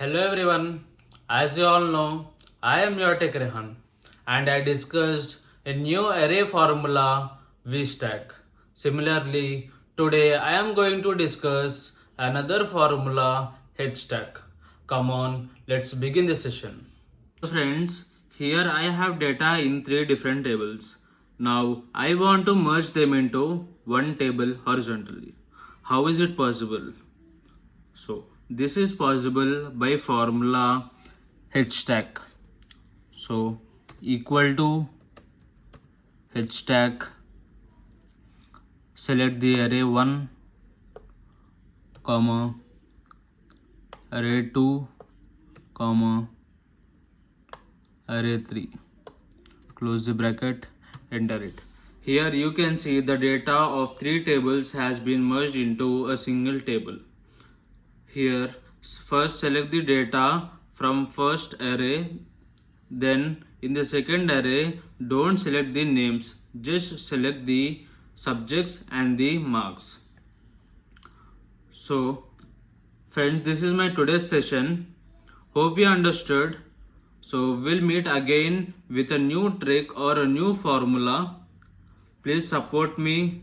Hello everyone, as you all know, I am your TECH.REHAAN and I discussed a new array formula VStack. Similarly, today I am going to discuss another formula HStack. Come on, let's begin the session. So friends, here I have data in three different tables. Now I want to merge them into one table horizontally. How is it possible? So this is possible by formula HStack. So equal to HStack, select the array 1, comma, array 2, comma, array 3. Close the bracket, enter it. Here you can see the data of three tables has been merged into a single table. Here first select the data from first array, then in the second array don't select the names, just select the subjects and the marks. So friends, this is my today's session. Hope you understood. So we'll meet again with a new trick or a new formula. Please support me.